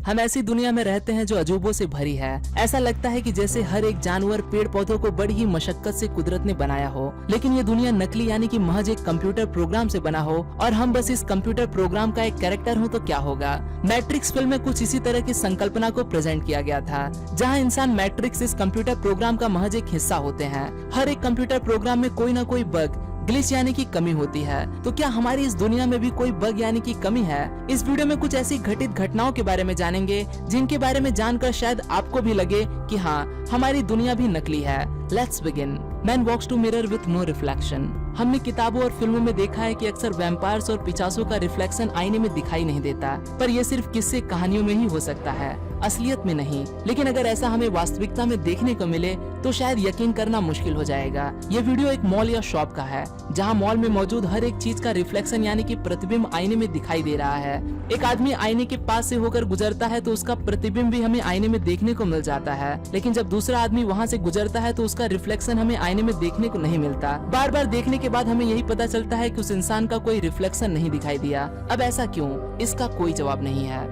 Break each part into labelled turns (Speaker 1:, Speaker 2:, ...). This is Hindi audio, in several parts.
Speaker 1: हम ऐसी दुनिया में रहते हैं जो अजूबों से भरी है। ऐसा लगता है कि जैसे हर एक जानवर, पेड़ पौधों को बड़ी ही मशक्कत से कुदरत ने बनाया हो, लेकिन ये दुनिया नकली यानी कि महज एक कंप्यूटर प्रोग्राम से बना हो और हम बस इस कंप्यूटर प्रोग्राम का एक कैरेक्टर हो तो क्या होगा। मैट्रिक्स फिल्म में कुछ इसी तरह की संकल्पना को प्रेजेंट किया गया था, जहाँ इंसान मैट्रिक्स इस कंप्यूटर प्रोग्राम का महज एक हिस्सा होते हैं। हर एक कंप्यूटर प्रोग्राम में कोई ना कोई बग, ग्लिच यानी कि कमी होती है। तो क्या हमारी इस दुनिया में भी कोई बग यानी कि कमी है? इस वीडियो में कुछ ऐसी घटित घटनाओं के बारे में जानेंगे जिनके बारे में जानकर शायद आपको भी लगे कि हाँ, हमारी दुनिया भी नकली है। Let's begin. Man walks to mirror with no reflection. हमने किताबों और फिल्मों में देखा है कि अक्सर वैम्पायर्स और पिचासों का रिफ्लेक्शन आईने में दिखाई नहीं देता, पर यह सिर्फ किस्से कहानियों में ही हो सकता है, असलियत में नहीं। लेकिन अगर ऐसा हमें वास्तविकता में देखने को मिले तो शायद यकीन करना मुश्किल हो जाएगा। ये वीडियो एक मॉल या शॉप का है, जहां मॉल में मौजूद हर एक चीज का रिफ्लेक्शन यानी कि प्रतिबिंब आईने में दिखाई दे रहा है। एक आदमी आईने के पास से होकर गुजरता है तो उसका प्रतिबिंब भी हमें आईने में देखने को मिल जाता है, लेकिन जब दूसरा आदमी वहां से गुजरता है तो उसका रिफ्लेक्शन हमें आईने में देखने को नहीं मिलता। बार बार देखने के बाद हमें यही पता चलता है कि उस इंसान का कोई रिफ्लेक्शन नहीं दिखाई दिया। अब ऐसा क्यों? इसका कोई जवाब नहीं है।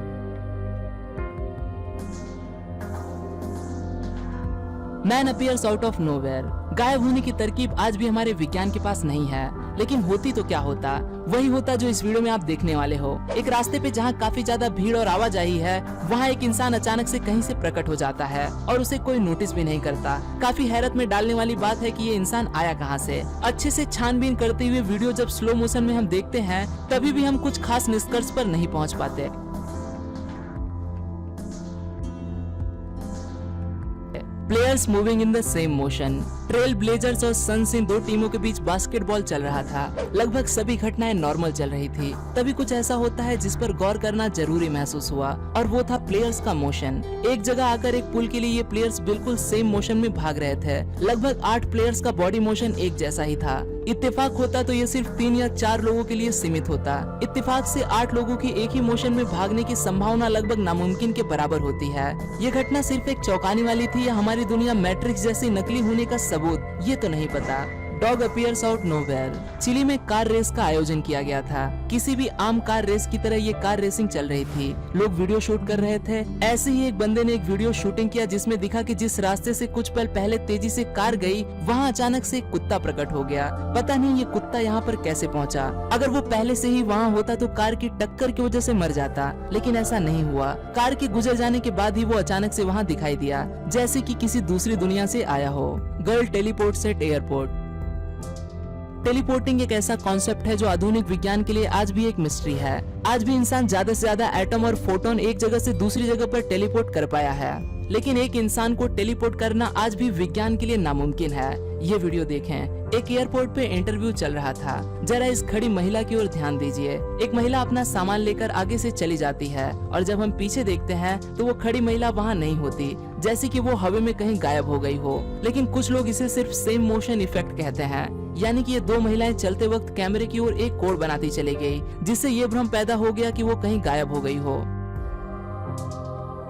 Speaker 1: Man appears out of nowhere. गायब होने की तरकीब आज भी हमारे विज्ञान के पास नहीं है, लेकिन होती तो क्या होता? वही होता जो इस वीडियो में आप देखने वाले हो। एक रास्ते पे जहाँ काफी ज्यादा भीड़ और आवाजाही है, वहाँ एक इंसान अचानक से कहीं से प्रकट हो जाता है और उसे कोई नोटिस भी नहीं करता। काफी हैरत में डालने वाली बात है कि ये इंसान आया कहाँ से। अच्छे से छानबीन करते हुए वीडियो जब स्लो मोशन में हम देखते हैं, तभी भी हम कुछ खास निष्कर्ष पर नहीं पहुँच पाते। Players moving in the same motion. Trail blazers और सन्स इन दो टीमों के बीच बास्केटबॉल चल रहा था। लगभग सभी घटनाएं नॉर्मल चल रही थी। तभी कुछ ऐसा होता है जिस पर गौर करना जरूरी महसूस हुआ, और वो था प्लेयर्स का मोशन। एक जगह आकर एक पुल के लिए ये प्लेयर्स बिल्कुल सेम मोशन में भाग रहे थे। लगभग 8 प्लेयर्स का बॉडी मोशन एक जैसा ही था। इत्तेफाक होता तो ये सिर्फ 3 या 4 लोगों के लिए सीमित होता। इत्तेफाक से 8 लोगों की एक ही मोशन में भागने की संभावना लगभग नामुमकिन के बराबर होती है। ये घटना सिर्फ एक चौंकाने वाली थी या हमारी दुनिया मैट्रिक्स जैसी नकली होने का सबूत, ये तो नहीं पता। Dog appears out nowhere. Chile में कार रेस का आयोजन किया गया था। किसी भी आम कार रेस की तरह ये कार रेसिंग चल रही थी। लोग वीडियो शूट कर रहे थे। ऐसे ही एक बंदे ने एक वीडियो शूटिंग किया जिसमें दिखा कि जिस रास्ते से कुछ पल पहले तेजी से कार गई, वहाँ अचानक से एक कुत्ता प्रकट हो गया। पता नहीं ये कुत्ता यहाँ पर कैसे पहुँचा। अगर वो पहले से ही वहाँ होता तो कार की टक्कर की वजह से मर जाता, लेकिन ऐसा नहीं हुआ। कार के गुजर जाने के बाद ही वो अचानक से वहाँ दिखाई दिया, जैसे कि किसी दूसरी दुनिया से आया हो। Girl teleports eight airport. Teleporting एक ऐसा कॉन्सेप्ट है जो आधुनिक विज्ञान के लिए आज भी एक मिस्ट्री है। आज भी इंसान ज्यादा से ज्यादा एटम और फोटोन एक जगह से दूसरी जगह पर टेलीपोर्ट कर पाया है, लेकिन एक इंसान को टेलीपोर्ट करना आज भी विज्ञान के लिए नामुमकिन है। ये वीडियो देखें। एक एयरपोर्ट पे इंटरव्यू चल रहा था। जरा इस खड़ी महिला की ओर ध्यान दीजिए। एक महिला अपना सामान लेकर आगे से चली जाती है, और जब हम पीछे देखते हैं तो वो खड़ी महिला वहाँ नहीं होती, जैसे कि वो हवा में कहीं गायब हो गई हो। लेकिन कुछ लोग इसे सिर्फ सेम मोशन इफेक्ट कहते हैं, यानी कि ये दो महिलाएं चलते वक्त कैमरे की ओर एक कोड बनाती चली गई, जिससे ये भ्रम पैदा हो गया कि वो कहीं गायब हो गई हो।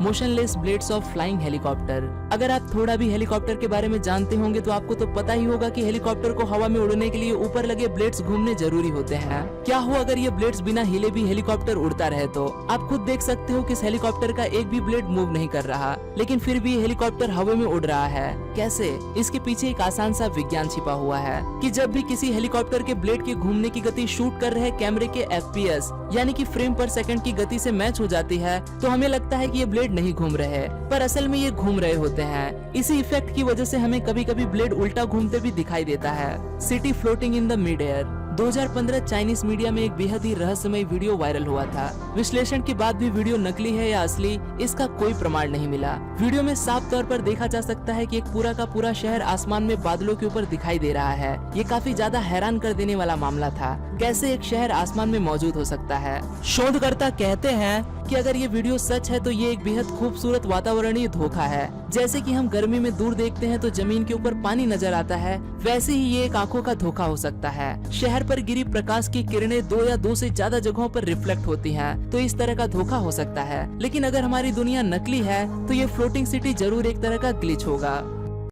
Speaker 1: Motionless blades of flying helicopter. अगर आप थोड़ा भी हेलीकॉप्टर के बारे में जानते होंगे तो आपको तो पता ही होगा कि हेलीकॉप्टर को हवा में उड़ने के लिए ऊपर लगे ब्लेड्स घूमने जरूरी होते हैं। क्या हो अगर ये ब्लेड्स बिना हिले भी हेलीकॉप्टर उड़ता रहे तो? आप खुद देख सकते हो कि इस हेलीकॉप्टर का एक भी ब्लेड मूव नहीं कर रहा, लेकिन फिर भी हेलीकॉप्टर हवा में उड़ रहा है। कैसे? इसके पीछे एक आसान सा विज्ञान छिपा हुआ है कि जब भी किसी हेलीकॉप्टर के ब्लेड के घूमने की गति शूट कर रहे कैमरे के FPS यानी कि फ्रेम पर सेकंड की गति से मैच हो जाती है, तो हमें लगता है कि ये ब्लेड नहीं घूम रहे, पर असल में ये घूम रहे होते हैं। इसी इफेक्ट की वजह से हमें कभी कभी ब्लेड उल्टा घूमते भी दिखाई देता है। City floating in the mid air. 2015 Chinese media में एक बेहद ही रहस्यमय वीडियो वायरल हुआ था। विश्लेषण के बाद भी वीडियो नकली है या असली, इसका कोई प्रमाण नहीं मिला। वीडियो में साफ तौर पर देखा जा सकता है कि एक पूरा का पूरा शहर आसमान में बादलों के ऊपर दिखाई दे रहा है। ये काफी ज्यादा हैरान कर देने वाला मामला था। कैसे एक शहर आसमान में मौजूद हो सकता है? शोधकर्ता कहते हैं कि अगर ये वीडियो सच है तो ये एक बेहद खूबसूरत वातावरणीय धोखा है। जैसे कि हम गर्मी में दूर देखते हैं तो जमीन के ऊपर पानी नजर आता है, वैसे ही ये एक आंखों का धोखा हो सकता है। शहर पर गिरी प्रकाश की किरणें 2 या 2 से ज्यादा जगहों पर रिफ्लेक्ट होती हैं, तो इस तरह का धोखा हो सकता है। लेकिन अगर हमारी दुनिया नकली है तो ये फ्लोटिंग सिटी जरूर एक तरह का ग्लिच होगा।